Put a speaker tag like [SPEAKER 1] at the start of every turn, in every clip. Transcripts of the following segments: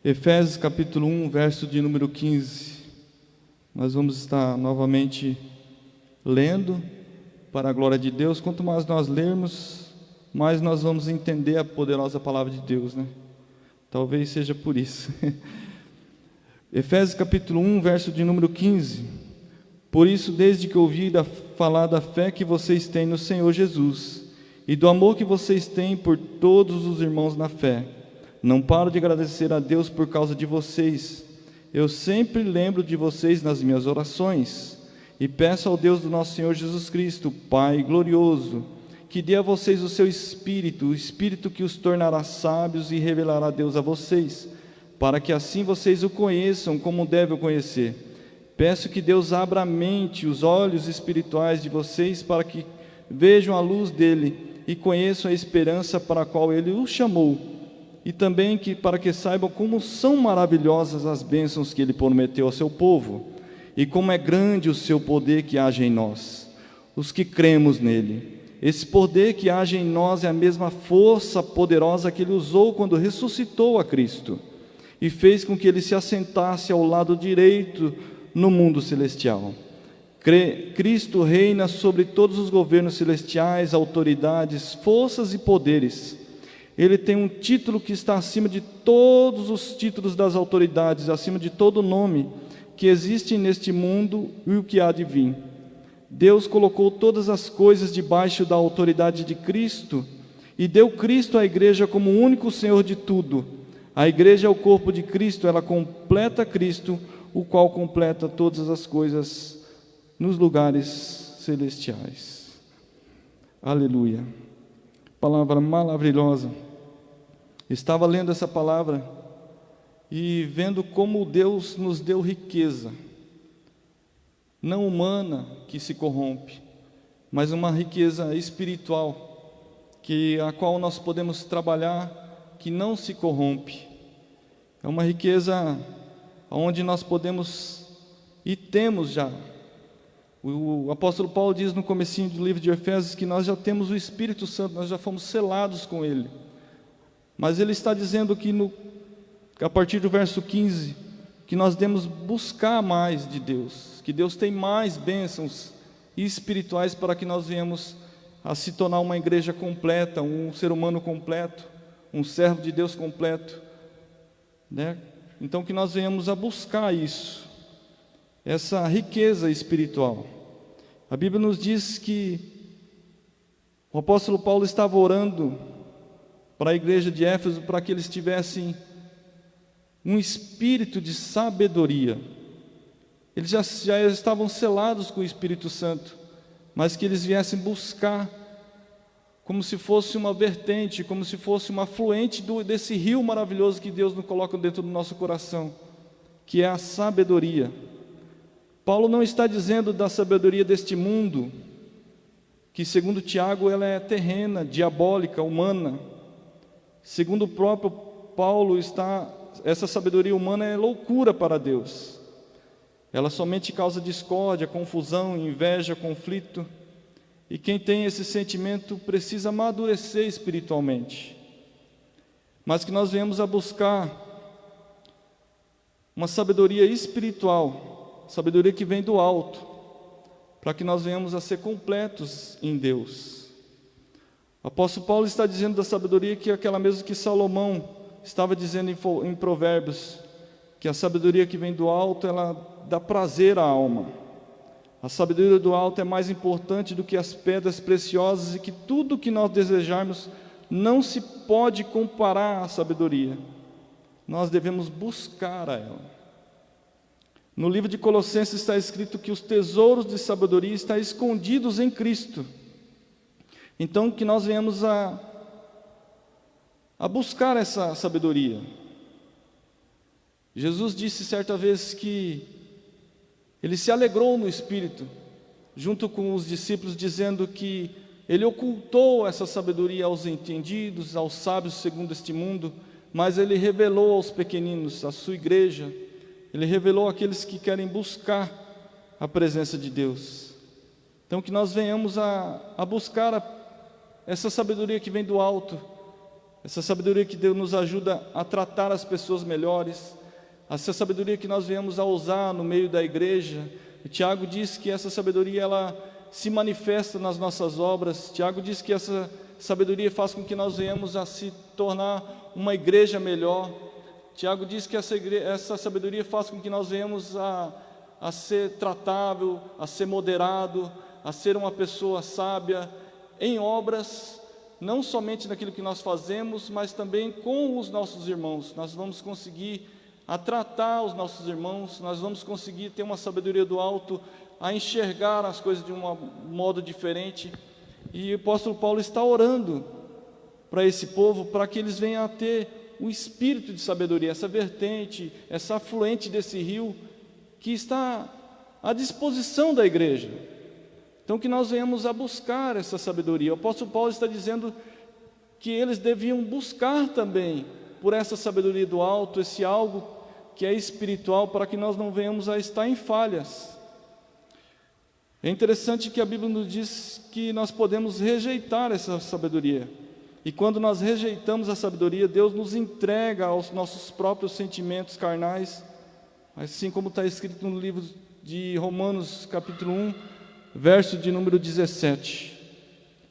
[SPEAKER 1] Efésios capítulo 1, verso de número 15. Nós vamos estar novamente lendo para a glória de Deus. Quanto mais nós lermos, mais nós vamos entender a poderosa palavra de Deus, né? Talvez seja por isso. Efésios capítulo 1, verso de número 15. Por isso, desde que ouvi falar da fé que vocês têm no Senhor Jesus e do amor que vocês têm por todos os irmãos na fé, não paro de agradecer a Deus por causa de vocês. Eu sempre lembro de vocês nas minhas orações e peço ao Deus do nosso Senhor Jesus Cristo, Pai glorioso, que dê a vocês o seu Espírito, o Espírito que os tornará sábios e revelará Deus a vocês, para que assim vocês o conheçam como devem o conhecer. Peço que Deus abra a mente, os olhos espirituais de vocês, para que vejam a luz dele e conheçam a esperança para a qual ele os chamou, e também para que saibam como são maravilhosas as bênçãos que ele prometeu ao seu povo, e como é grande o seu poder que age em nós, os que cremos nele. Esse poder que age em nós é a mesma força poderosa que ele usou quando ressuscitou a Cristo, e fez com que ele se assentasse ao lado direito no mundo celestial. Cristo reina sobre todos os governos celestiais, autoridades, forças e poderes. Ele tem um título que está acima de todos os títulos das autoridades, acima de todo nome que existe neste mundo e o que há de vir. Deus colocou todas as coisas debaixo da autoridade de Cristo e deu Cristo à igreja como o único Senhor de tudo. A igreja é o corpo de Cristo, ela completa Cristo, o qual completa todas as coisas nos lugares celestiais. Aleluia. Palavra maravilhosa. Estava lendo essa palavra e vendo como Deus nos deu riqueza, não humana que se corrompe, mas uma riqueza espiritual, a qual nós podemos trabalhar, que não se corrompe. É uma riqueza onde nós podemos e temos já. O apóstolo Paulo diz no comecinho do livro de Efésios que nós já temos o Espírito Santo, nós já fomos selados com ele. Mas ele está dizendo que a partir do verso 15, que nós devemos buscar mais de Deus, que Deus tem mais bênçãos espirituais para que nós venhamos a se tornar uma igreja completa, um ser humano completo, um servo de Deus completo, né? Então que nós venhamos a buscar isso, essa riqueza espiritual. A Bíblia nos diz que o apóstolo Paulo estava orando para a igreja de Éfeso, para que eles tivessem um espírito de sabedoria. Eles já estavam selados com o Espírito Santo, mas que eles viessem buscar, como se fosse uma vertente, como se fosse uma afluente desse rio maravilhoso que Deus nos coloca dentro do nosso coração, que é a sabedoria. Paulo não está dizendo da sabedoria deste mundo, que segundo Tiago ela é terrena, diabólica, humana. Segundo o próprio Paulo, essa sabedoria humana é loucura para Deus. Ela somente causa discórdia, confusão, inveja, conflito. E quem tem esse sentimento precisa amadurecer espiritualmente. Mas que nós venhamos a buscar uma sabedoria espiritual, sabedoria que vem do alto, para que nós venhamos a ser completos em Deus. O apóstolo Paulo está dizendo da sabedoria que é aquela mesma que Salomão estava dizendo em Provérbios, que a sabedoria que vem do alto, ela dá prazer à alma. A sabedoria do alto é mais importante do que as pedras preciosas e que tudo que nós desejarmos não se pode comparar à sabedoria. Nós devemos buscar a ela. No livro de Colossenses está escrito que os tesouros de sabedoria estão escondidos em Cristo. Então que nós venhamos a buscar essa sabedoria. Jesus disse certa vez que ele se alegrou no Espírito, junto com os discípulos, dizendo que ele ocultou essa sabedoria aos entendidos, aos sábios segundo este mundo, mas ele revelou aos pequeninos, à sua igreja, ele revelou àqueles que querem buscar a presença de Deus. Então que nós venhamos a buscar essa sabedoria que vem do alto, essa sabedoria que Deus nos ajuda a tratar as pessoas melhores, essa sabedoria que nós viemos a usar no meio da igreja. E Tiago diz que essa sabedoria ela se manifesta nas nossas obras. Tiago diz que essa sabedoria faz com que nós venhamos a se tornar uma igreja melhor. Tiago diz que essa sabedoria faz com que nós venhamos a ser tratável, a ser moderado, a ser uma pessoa sábia em obras, não somente naquilo que nós fazemos, mas também com os nossos irmãos. Nós vamos conseguir a tratar os nossos irmãos, nós vamos conseguir ter uma sabedoria do alto, a enxergar as coisas de um modo diferente. E o apóstolo Paulo está orando para esse povo, para que eles venham a ter o espírito de sabedoria, essa vertente, essa afluente desse rio, que está à disposição da igreja. Então que nós venhamos a buscar essa sabedoria. O apóstolo Paulo está dizendo que eles deviam buscar também por essa sabedoria do alto, esse algo que é espiritual, para que nós não venhamos a estar em falhas. É interessante que a Bíblia nos diz que nós podemos rejeitar essa sabedoria. E quando nós rejeitamos a sabedoria, Deus nos entrega aos nossos próprios sentimentos carnais, assim como está escrito no livro de Romanos, capítulo 1, verso de número 17.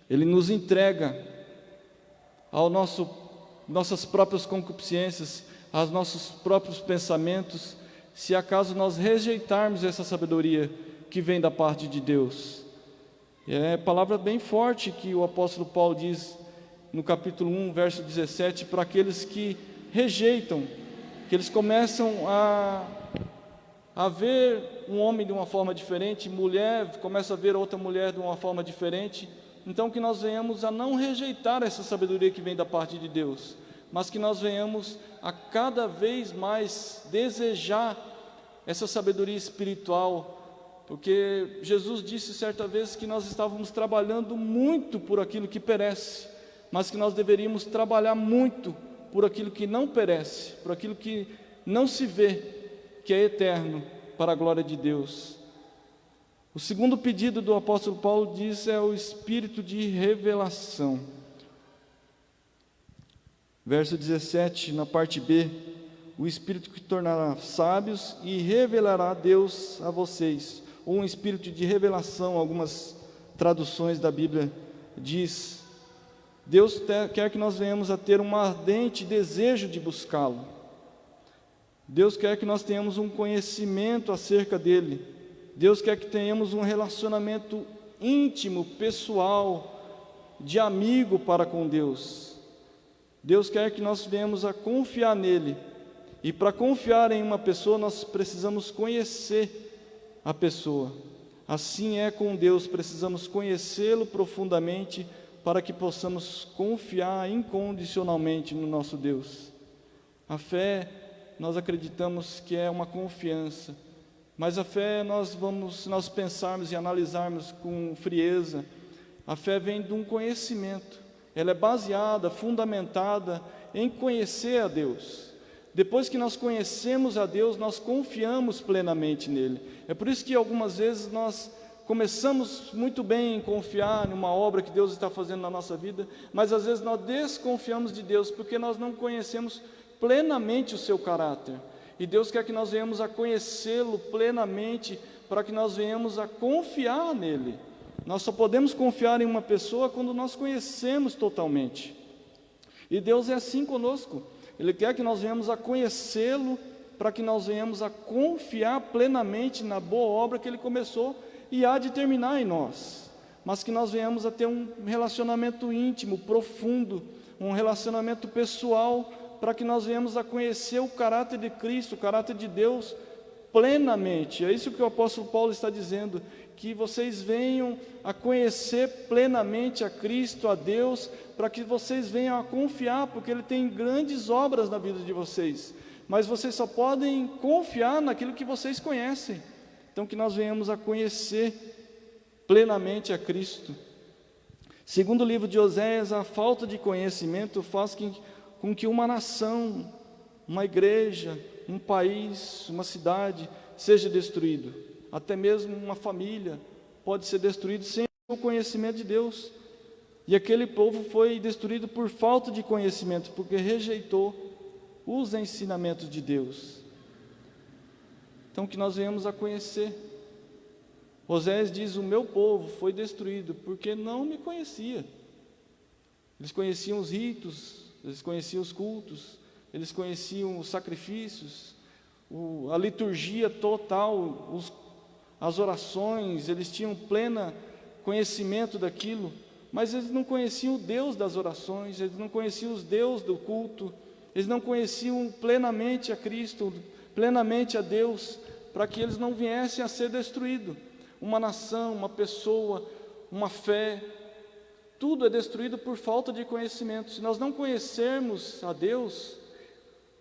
[SPEAKER 1] Ele nos entrega ao nossas próprias concupiscências, aos nossos próprios pensamentos, se acaso nós rejeitarmos essa sabedoria que vem da parte de Deus. É palavra bem forte que o apóstolo Paulo diz no capítulo 1, verso 17, para aqueles que rejeitam, que eles começam a ver um homem de uma forma diferente, mulher começa a ver outra mulher de uma forma diferente. Então que nós venhamos a não rejeitar essa sabedoria que vem da parte de Deus, mas que nós venhamos a cada vez mais desejar essa sabedoria espiritual, porque Jesus disse certa vez que nós estávamos trabalhando muito por aquilo que perece, mas que nós deveríamos trabalhar muito por aquilo que não perece, por aquilo que não se vê, que é eterno, para a glória de Deus. O segundo pedido do apóstolo Paulo diz é o espírito de revelação. Verso 17, na parte B: o espírito que tornará sábios e revelará Deus a vocês. Ou um espírito de revelação, algumas traduções da Bíblia diz. Deus quer que nós venhamos a ter um ardente desejo de buscá-lo. Deus quer que nós tenhamos um conhecimento acerca dele. Deus quer que tenhamos um relacionamento íntimo, pessoal, de amigo para com Deus. Deus quer que nós venhamos a confiar nele. E para confiar em uma pessoa, nós precisamos conhecer a pessoa. Assim é com Deus, precisamos conhecê-lo profundamente para que possamos confiar incondicionalmente no nosso Deus. A fé, nós acreditamos que é uma confiança, mas a fé se nós pensarmos e analisarmos com frieza, a fé vem de um conhecimento, ela é baseada, fundamentada em conhecer a Deus. Depois que nós conhecemos a Deus, nós confiamos plenamente nele. É por isso que algumas vezes nós começamos muito bem em confiar numa obra que Deus está fazendo na nossa vida, mas às vezes nós desconfiamos de Deus, porque nós não conhecemos plenamente o seu caráter. E Deus quer que nós venhamos a conhecê-lo plenamente, para que nós venhamos a confiar nele. Nós só podemos confiar em uma pessoa quando nós conhecemos totalmente. E Deus é assim conosco. Ele quer que nós venhamos a conhecê-lo, para que nós venhamos a confiar plenamente na boa obra que ele começou e há de terminar em nós. Mas que nós venhamos a ter um relacionamento íntimo, profundo, um relacionamento pessoal, para que nós venhamos a conhecer o caráter de Cristo, o caráter de Deus plenamente. É isso que o apóstolo Paulo está dizendo, que vocês venham a conhecer plenamente a Cristo, a Deus, para que vocês venham a confiar, porque Ele tem grandes obras na vida de vocês, mas vocês só podem confiar naquilo que vocês conhecem. Então que nós venhamos a conhecer plenamente a Cristo. Segundo o livro de Oséias, a falta de conhecimento faz com que uma nação, uma igreja, um país, uma cidade seja destruído. Até mesmo uma família pode ser destruída sem o conhecimento de Deus. E aquele povo foi destruído por falta de conhecimento, porque rejeitou os ensinamentos de Deus. Então, que nós venhamos a conhecer. Oséias diz: o meu povo foi destruído porque não me conhecia. Eles conheciam os ritos, eles conheciam os cultos, eles conheciam os sacrifícios, a liturgia total, as orações, eles tinham pleno conhecimento daquilo, mas eles não conheciam o Deus das orações, eles não conheciam os Deus do culto, eles não conheciam plenamente a Cristo, plenamente a Deus, para que eles não viessem a ser destruídos. Uma nação, uma pessoa, uma fé, tudo é destruído por falta de conhecimento. Se nós não conhecermos a Deus,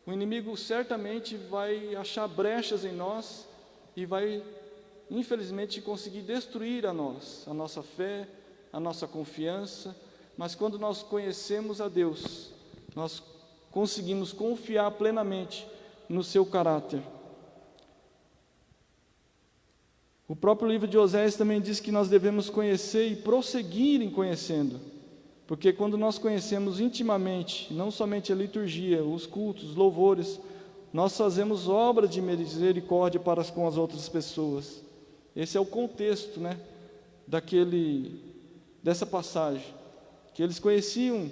[SPEAKER 1] o inimigo certamente vai achar brechas em nós e vai, infelizmente, conseguir destruir a nossa fé, a nossa confiança. Mas quando nós conhecemos a Deus, nós conseguimos confiar plenamente no seu caráter. O próprio livro de Oséias também diz que nós devemos conhecer e prosseguir em conhecendo, porque quando nós conhecemos intimamente, não somente a liturgia, os cultos, os louvores, nós fazemos obra de misericórdia para com as outras pessoas. Esse é o contexto, dessa passagem, que eles conheciam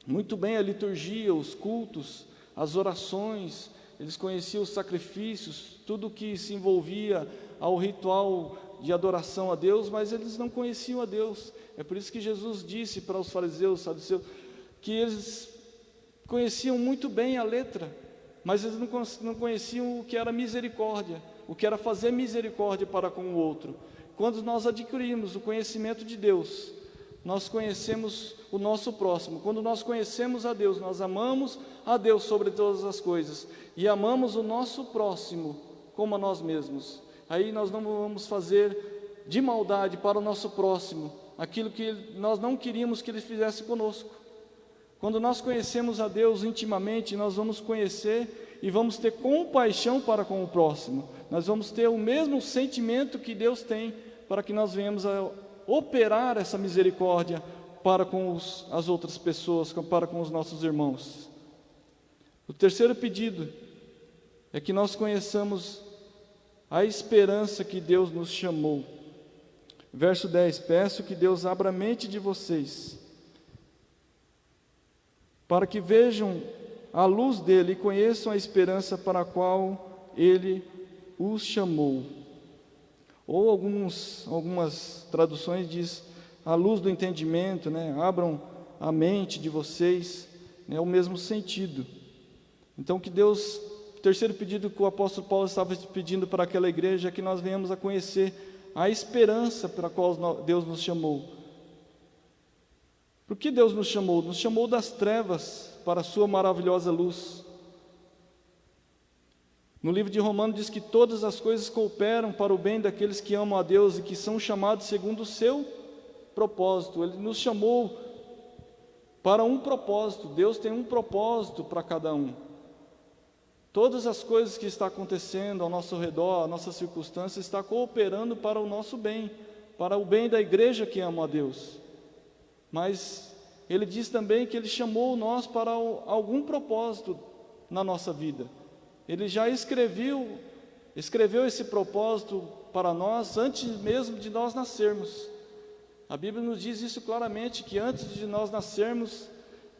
[SPEAKER 1] muito bem a liturgia, os cultos, as orações, eles conheciam os sacrifícios, tudo que se envolvia ao ritual de adoração a Deus, mas eles não conheciam a Deus. É por isso que Jesus disse para os fariseus, saduceus, que eles conheciam muito bem a letra, mas eles não conheciam o que era misericórdia, o que era fazer misericórdia para com o outro. Quando nós adquirimos o conhecimento de Deus, nós conhecemos o nosso próximo. Quando nós conhecemos a Deus, nós amamos a Deus sobre todas as coisas e amamos o nosso próximo como a nós mesmos. Aí nós não vamos fazer de maldade para o nosso próximo aquilo que nós não queríamos que ele fizesse conosco. Quando nós conhecemos a Deus intimamente, nós vamos conhecer e vamos ter compaixão para com o próximo. Nós vamos ter o mesmo sentimento que Deus tem, para que nós venhamos a operar essa misericórdia para com as outras pessoas, para com os nossos irmãos. O terceiro pedido é que nós conheçamos a esperança que Deus nos chamou. Verso 10: peço que Deus abra a mente de vocês, para que vejam a luz dele e conheçam a esperança para a qual ele os chamou. Ou algumas traduções diz a luz do entendimento, abram a mente de vocês, é o mesmo sentido. Então que Deus, o terceiro pedido que o apóstolo Paulo estava pedindo para aquela igreja é que nós venhamos a conhecer a esperança para a qual Deus nos chamou. Por que Deus nos chamou? Nos chamou das trevas para a sua maravilhosa luz. No livro de Romanos diz que todas as coisas cooperam para o bem daqueles que amam a Deus e que são chamados segundo o seu propósito. Ele nos chamou para um propósito. Deus tem um propósito para cada um. Todas as coisas que estão acontecendo ao nosso redor, a nossa circunstância, está cooperando para o nosso bem, para o bem da igreja que ama a Deus. Mas Ele diz também que Ele chamou nós para algum propósito na nossa vida. Ele já escreveu esse propósito para nós antes mesmo de nós nascermos. A Bíblia nos diz isso claramente, que antes de nós nascermos,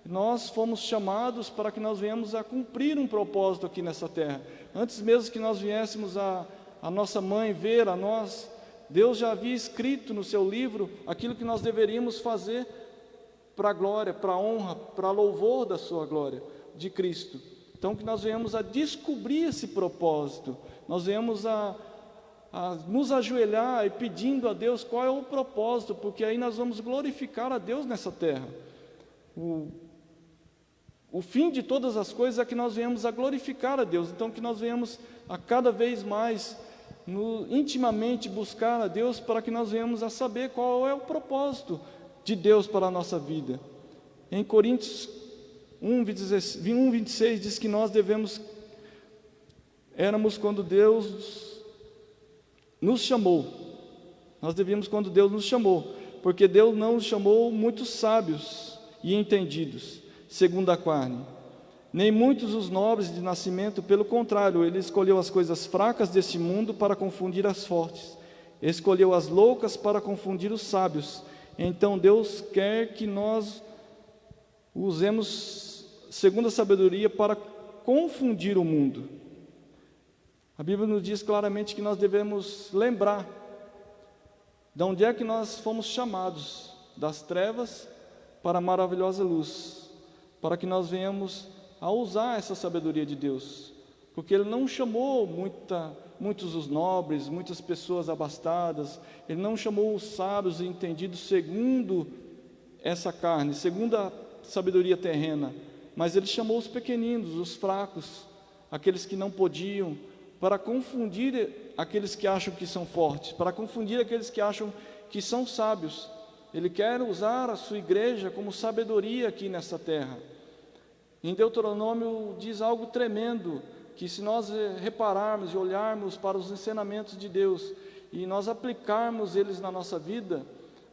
[SPEAKER 1] nós fomos chamados para que nós venhamos a cumprir um propósito aqui nessa terra. Antes mesmo que nós viéssemos a nossa mãe ver a nós, Deus já havia escrito no seu livro aquilo que nós deveríamos fazer para a glória, para a honra, para louvor da sua glória, de Cristo. Então que nós venhamos a descobrir esse propósito, nós venhamos a nos ajoelhar e pedindo a Deus qual é o propósito, porque aí nós vamos glorificar a Deus nessa terra. O fim de todas as coisas é que nós venhamos a glorificar a Deus. Então que nós venhamos a cada vez mais intimamente buscar a Deus, para que nós venhamos a saber qual é o propósito de Deus para a nossa vida. Em Coríntios 1:26 diz que nós éramos quando Deus nos chamou. Nós devíamos quando Deus nos chamou. porque Deus não os chamou muitos sábios e entendidos, segundo a carne, nem muitos os nobres de nascimento, pelo contrário, Ele escolheu as coisas fracas deste mundo para confundir as fortes, escolheu as loucas para confundir os sábios. Então Deus quer que nós usemos segundo a sabedoria para confundir o mundo. A Bíblia nos diz claramente que nós devemos lembrar de onde é que nós fomos chamados, das trevas para a maravilhosa luz, para que nós venhamos a usar essa sabedoria de Deus, porque Ele não chamou muitos os nobres, muitas pessoas abastadas, Ele não chamou os sábios e entendidos segundo essa carne, segundo a sabedoria terrena, mas Ele chamou os pequeninos, os fracos, aqueles que não podiam, para confundir aqueles que acham que são fortes, para confundir aqueles que acham que são sábios. Ele quer usar a sua igreja como sabedoria aqui nessa terra. Em Deuteronômio diz algo tremendo, que se nós repararmos e olharmos para os ensinamentos de Deus, e nós aplicarmos eles na nossa vida,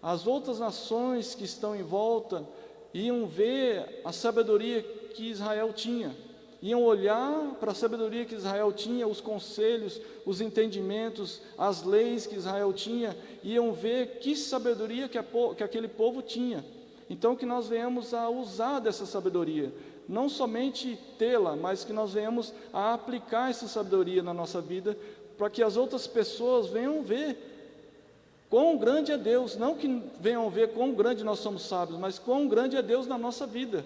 [SPEAKER 1] as outras nações que estão em volta iam ver a sabedoria que Israel tinha, iam olhar para a sabedoria que Israel tinha, os conselhos, os entendimentos, as leis que Israel tinha, iam ver que sabedoria que aquele povo tinha. Então que nós venhamos a usar dessa sabedoria, não somente tê-la, mas que nós venhamos a aplicar essa sabedoria na nossa vida, para que as outras pessoas venham ver quão grande é Deus, não que venham ver quão grande nós somos sábios, mas quão grande é Deus na nossa vida.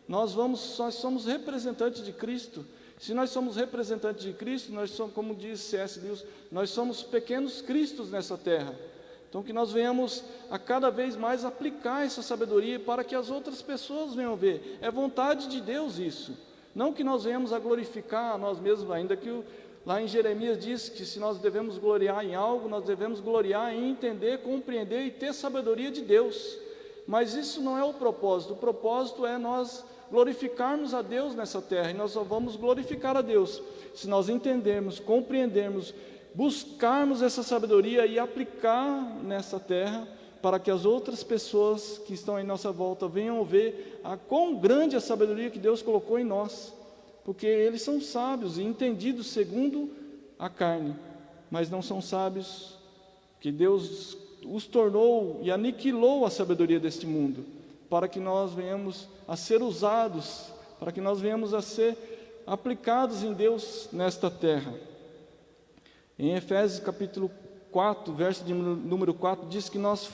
[SPEAKER 1] Nós somos representantes de Cristo. Se nós somos representantes de Cristo, nós somos, como diz C.S. Lewis, nós somos pequenos cristos nessa terra. Então que nós venhamos a cada vez mais aplicar essa sabedoria para que as outras pessoas venham ver. É vontade de Deus isso. Não que nós venhamos a glorificar a nós mesmos, ainda que lá em Jeremias diz que se nós devemos gloriar em algo, nós devemos gloriar em entender, compreender e ter sabedoria de Deus. Mas isso não é o propósito é nós glorificarmos a Deus nessa terra, e nós só vamos glorificar a Deus se nós entendermos, compreendermos, buscarmos essa sabedoria e aplicar nessa terra, para que as outras pessoas que estão em nossa volta venham ver a quão grande a sabedoria que Deus colocou em nós, porque eles são sábios e entendidos segundo a carne, mas não são sábios que Deus os tornou e aniquilou a sabedoria deste mundo, para que nós venhamos a ser usados, para que nós venhamos a ser aplicados em Deus nesta terra. Em Efésios capítulo 4, verso de número 4, diz que nós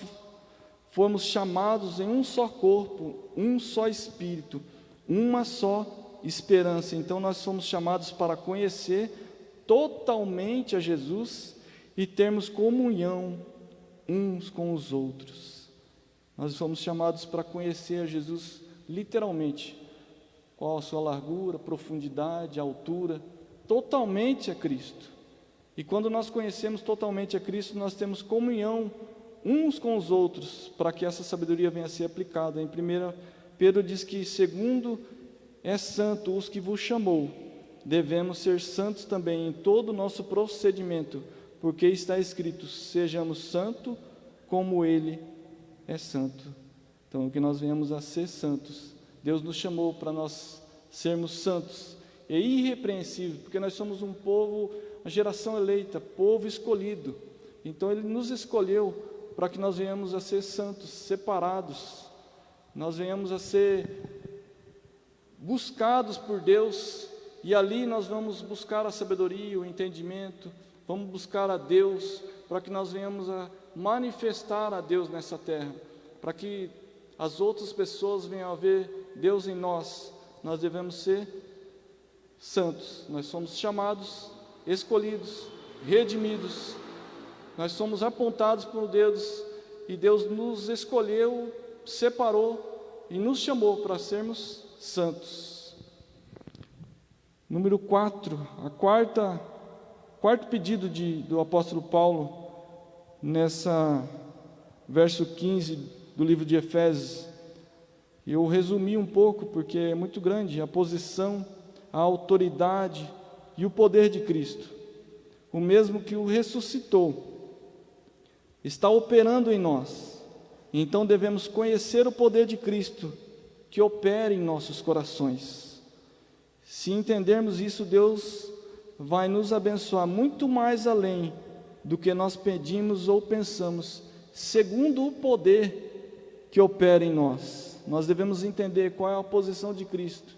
[SPEAKER 1] fomos chamados em um só corpo, um só Espírito, uma só esperança. Então nós fomos chamados para conhecer totalmente a Jesus e termos comunhão uns com os outros. Nós fomos chamados para conhecer a Jesus literalmente, qual a sua largura, profundidade, altura, totalmente a Cristo. E quando nós conhecemos totalmente a Cristo, nós temos comunhão uns com os outros, para que essa sabedoria venha a ser aplicada. Em 1 Pedro diz que, segundo é santo os que vos chamou, devemos ser santos também em todo o nosso procedimento, porque está escrito, sejamos santos como Ele é santo. Então, que nós venhamos a ser santos. Deus nos chamou para nós sermos santos e irrepreensíveis, porque nós somos um povo, a geração eleita, povo escolhido. Então Ele nos escolheu para que nós venhamos a ser santos, separados, nós venhamos a ser buscados por Deus, e ali nós vamos buscar a sabedoria, o entendimento, vamos buscar a Deus, para que nós venhamos a manifestar a Deus nessa terra, para que as outras pessoas venham a ver Deus em nós. Nós devemos ser santos, nós somos chamados, escolhidos, redimidos, nós somos apontados por Deus, e Deus nos escolheu, separou e nos chamou para sermos santos. Número 4, quarto pedido do apóstolo Paulo, nessa verso 15 do livro de Efésios. Eu resumi um pouco, porque é muito grande, a posição, a autoridade e o poder de Cristo. O mesmo que o ressuscitou está operando em nós, Então devemos conhecer o poder de Cristo que opera em nossos corações. Se entendermos isso, Deus vai nos abençoar muito mais além do que nós pedimos ou pensamos, segundo o poder que opera em nós. Nós devemos entender qual é a posição de Cristo,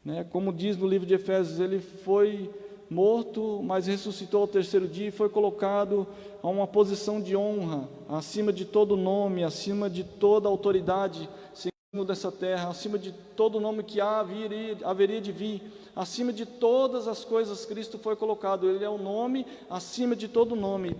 [SPEAKER 1] né? Como diz no livro de Efésios, ele foi morto, mas ressuscitou ao terceiro dia e foi colocado a uma posição de honra, acima de todo nome, acima de toda autoridade dessa terra, acima de todo nome que haveria de vir, acima de todas as coisas Cristo foi colocado. Ele é o nome acima de todo nome,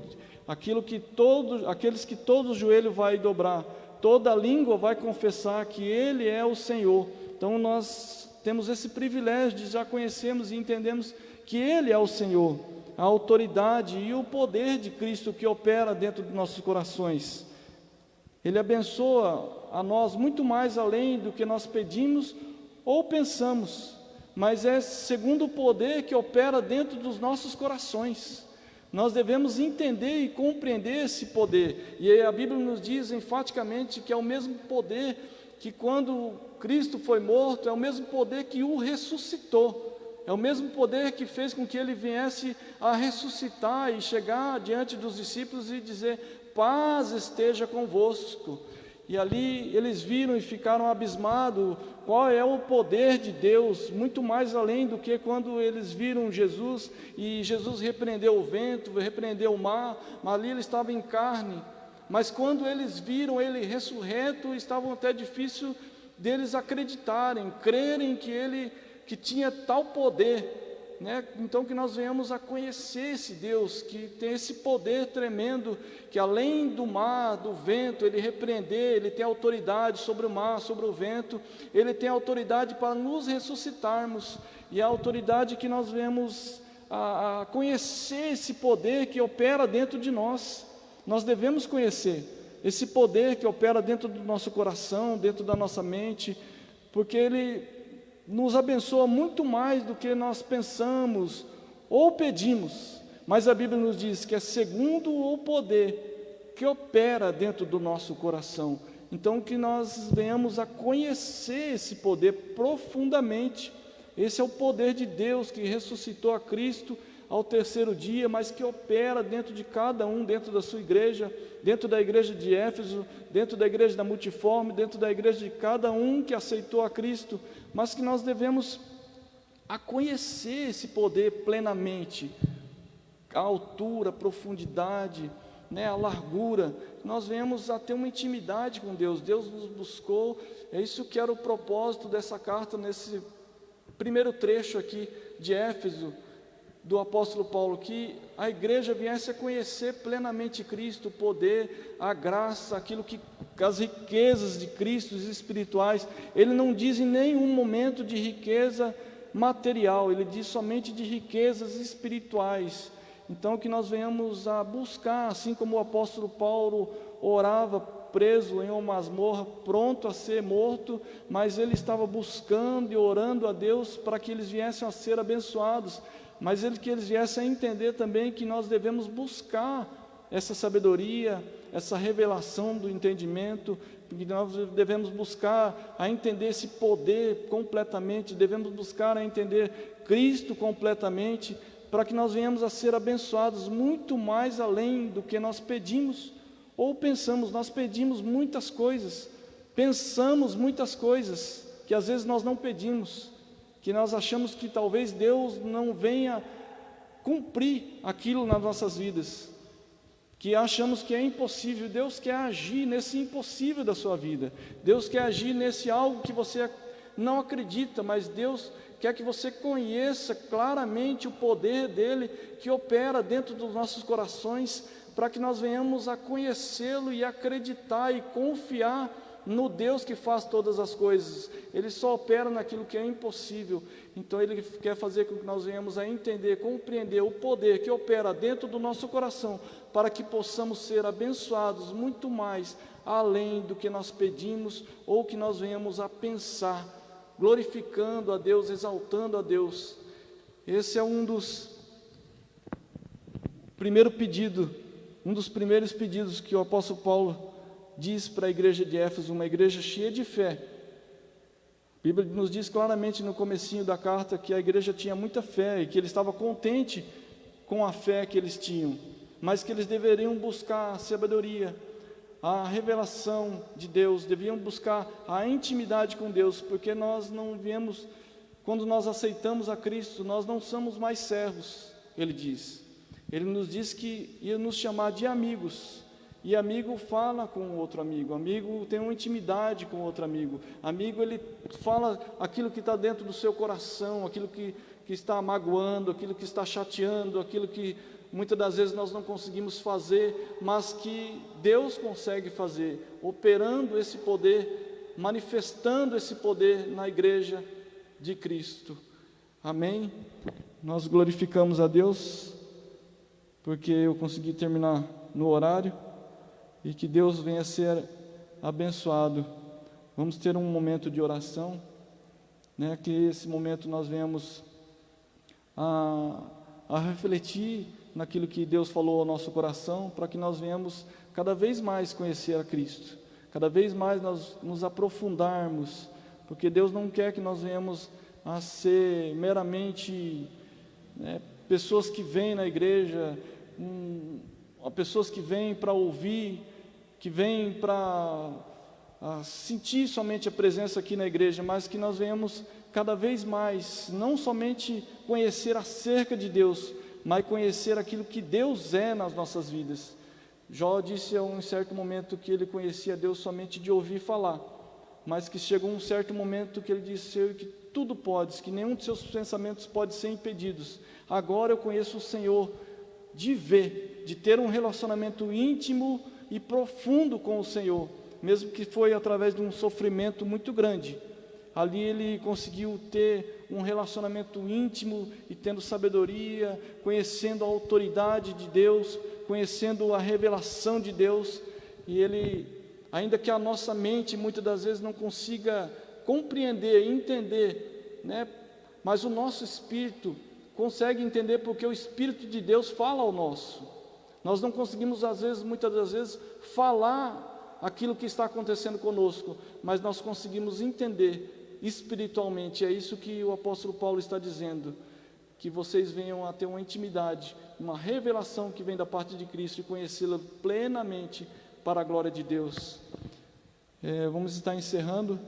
[SPEAKER 1] aqueles que todo joelho vai dobrar, toda língua vai confessar que Ele é o Senhor. Então nós temos esse privilégio de já conhecermos e entendemos que Ele é o Senhor, a autoridade e o poder de Cristo que opera dentro de nossos corações. Ele abençoa a nós muito mais além do que nós pedimos ou pensamos, mas é segundo o poder que opera dentro dos nossos corações. Nós devemos entender e compreender esse poder, e a Bíblia nos diz enfaticamente que é o mesmo poder que quando Cristo foi morto, é o mesmo poder que o ressuscitou, é o mesmo poder que fez com que ele viesse a ressuscitar e chegar diante dos discípulos e dizer: paz esteja convosco. E ali eles viram e ficaram abismados qual é o poder de Deus, muito mais além do que quando eles viram Jesus, e Jesus repreendeu o vento, repreendeu o mar, mas ali ele estava em carne. Mas quando eles viram ele ressurreto, estavam até difícil deles acreditarem, crerem que tinha tal poder, né? Então que nós venhamos a conhecer esse Deus que tem esse poder tremendo, que além do mar, do vento, Ele repreender, Ele tem autoridade sobre o mar, sobre o vento, Ele tem autoridade para nos ressuscitarmos, e a autoridade que nós venhamos a conhecer esse poder que opera dentro de nós. Nós devemos conhecer esse poder que opera dentro do nosso coração, dentro da nossa mente, porque Ele nos abençoa muito mais do que nós pensamos ou pedimos, mas a Bíblia nos diz que é segundo o poder que opera dentro do nosso coração. Então que nós venhamos a conhecer esse poder profundamente. Esse é o poder de Deus que ressuscitou a Cristo ao terceiro dia, mas que opera dentro de cada um, dentro da sua igreja, dentro da igreja de Éfeso, dentro da igreja da Multiforme, dentro da igreja de cada um que aceitou a Cristo, mas que nós devemos a conhecer esse poder plenamente, a altura, a profundidade, né, a largura, nós venhamos a ter uma intimidade com Deus. Deus nos buscou, é isso que era o propósito dessa carta, nesse primeiro trecho aqui de Éfeso, do apóstolo Paulo, que a igreja viesse a conhecer plenamente Cristo, o poder, a graça, as riquezas de Cristo espirituais. Ele não diz em nenhum momento de riqueza material, ele diz somente de riquezas espirituais. Então que nós venhamos a buscar, assim como o apóstolo Paulo orava preso em uma masmorra, pronto a ser morto, mas ele estava buscando e orando a Deus para que eles viessem a ser abençoados, mas que eles viessem a entender também que nós devemos buscar essa sabedoria, essa revelação do entendimento, porque nós devemos buscar a entender esse poder completamente, devemos buscar a entender Cristo completamente, para que nós venhamos a ser abençoados muito mais além do que nós pedimos ou pensamos. Nós pedimos muitas coisas, pensamos muitas coisas que às vezes nós não pedimos, que nós achamos que talvez Deus não venha cumprir aquilo nas nossas vidas, que achamos que é impossível. Deus quer agir nesse impossível da sua vida, Deus quer agir nesse algo que você não acredita, mas Deus quer que você conheça claramente o poder dEle, que opera dentro dos nossos corações, para que nós venhamos a conhecê-lo e acreditar e confiar no Deus que faz todas as coisas. Ele só opera naquilo que é impossível. Então Ele quer fazer com que nós venhamos a entender, compreender o poder que opera dentro do nosso coração, para que possamos ser abençoados muito mais além do que nós pedimos ou que nós venhamos a pensar, glorificando a Deus, exaltando a Deus. Esse é um dos primeiros pedidos que o apóstolo Paulo diz para a igreja de Éfeso, uma igreja cheia de fé. A Bíblia nos diz claramente no comecinho da carta que a igreja tinha muita fé e que ele estava contente com a fé que eles tinham, mas que eles deveriam buscar a sabedoria, a revelação de Deus, deviam buscar a intimidade com Deus, porque nós não viemos, quando nós aceitamos a Cristo, nós não somos mais servos, ele diz. Ele nos diz que ia nos chamar de amigos, e amigo fala com outro amigo, amigo tem uma intimidade com outro amigo, amigo ele fala aquilo que está dentro do seu coração, aquilo que está magoando, aquilo que está chateando, aquilo que muitas das vezes nós não conseguimos fazer, mas que Deus consegue fazer, operando esse poder, manifestando esse poder na igreja de Cristo. Amém? Nós glorificamos a Deus, porque eu consegui terminar no horário, e que Deus venha a ser abençoado. Vamos ter um momento de oração, né? Que esse momento nós venhamos a refletir naquilo que Deus falou ao nosso coração, para que nós venhamos cada vez mais conhecer a Cristo, cada vez mais nós nos aprofundarmos, porque Deus não quer que nós venhamos a ser meramente pessoas que vêm na igreja, pessoas que vêm para ouvir, que vêm para sentir somente a presença aqui na igreja, mas que nós venhamos cada vez mais, não somente conhecer acerca de Deus, mas conhecer aquilo que Deus é nas nossas vidas. Jó disse a um certo momento que ele conhecia Deus somente de ouvir falar, mas que chegou um certo momento que ele disse que tudo pode, que nenhum de seus pensamentos pode ser impedidos. Agora eu conheço o Senhor de ver, de ter um relacionamento íntimo e profundo com o Senhor, mesmo que foi através de um sofrimento muito grande. Ali ele conseguiu ter um relacionamento íntimo e tendo sabedoria, conhecendo a autoridade de Deus, conhecendo a revelação de Deus, e ele, ainda que a nossa mente muitas das vezes não consiga compreender, entender, mas o nosso espírito consegue entender, porque o Espírito de Deus fala ao nosso. Nós não conseguimos, muitas das vezes, falar aquilo que está acontecendo conosco, mas nós conseguimos entender espiritualmente. É isso que o apóstolo Paulo está dizendo, que vocês venham a ter uma intimidade, uma revelação que vem da parte de Cristo, e conhecê-la plenamente para a glória de Deus. Vamos estar encerrando,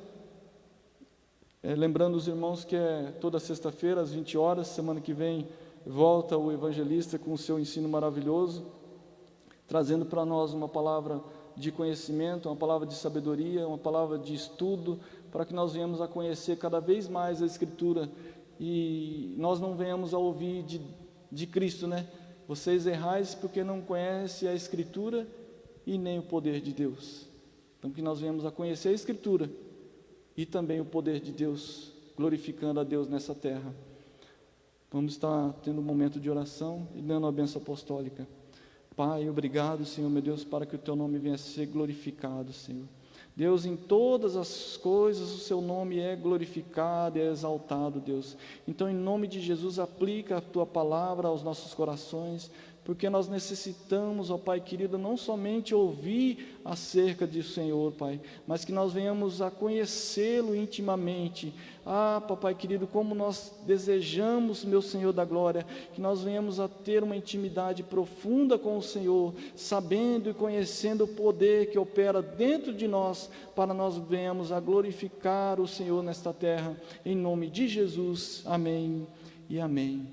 [SPEAKER 1] lembrando os irmãos que é toda sexta-feira às 20 horas, semana que vem volta o evangelista com o seu ensino maravilhoso, trazendo para nós uma palavra de conhecimento, uma palavra de sabedoria, uma palavra de estudo, para que nós venhamos a conhecer cada vez mais a Escritura, e nós não venhamos a ouvir de Cristo, vocês errais porque não conhecem a Escritura e nem o poder de Deus. Então que nós venhamos a conhecer a Escritura e também o poder de Deus, glorificando a Deus nessa terra. Vamos estar tendo um momento de oração e dando a bênção apostólica. Pai, obrigado, Senhor, meu Deus, para que o Teu nome venha a ser glorificado, Senhor. Deus, em todas as coisas o Seu nome é glorificado e é exaltado, Deus. Então, em nome de Jesus, aplica a Tua palavra aos nossos corações, porque nós necessitamos, ó Pai querido, não somente ouvir acerca do Senhor, Pai, mas que nós venhamos a conhecê-lo intimamente. Papai querido, como nós desejamos, meu Senhor da glória, que nós venhamos a ter uma intimidade profunda com o Senhor, sabendo e conhecendo o poder que opera dentro de nós, para nós venhamos a glorificar o Senhor nesta terra, em nome de Jesus, amém e amém.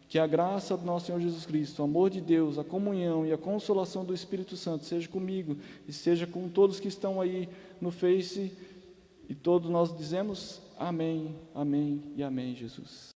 [SPEAKER 1] Que a graça do nosso Senhor Jesus Cristo, o amor de Deus, a comunhão e a consolação do Espírito Santo seja comigo e seja com todos que estão aí no Face, e todos nós dizemos amém, amém e amém, Jesus.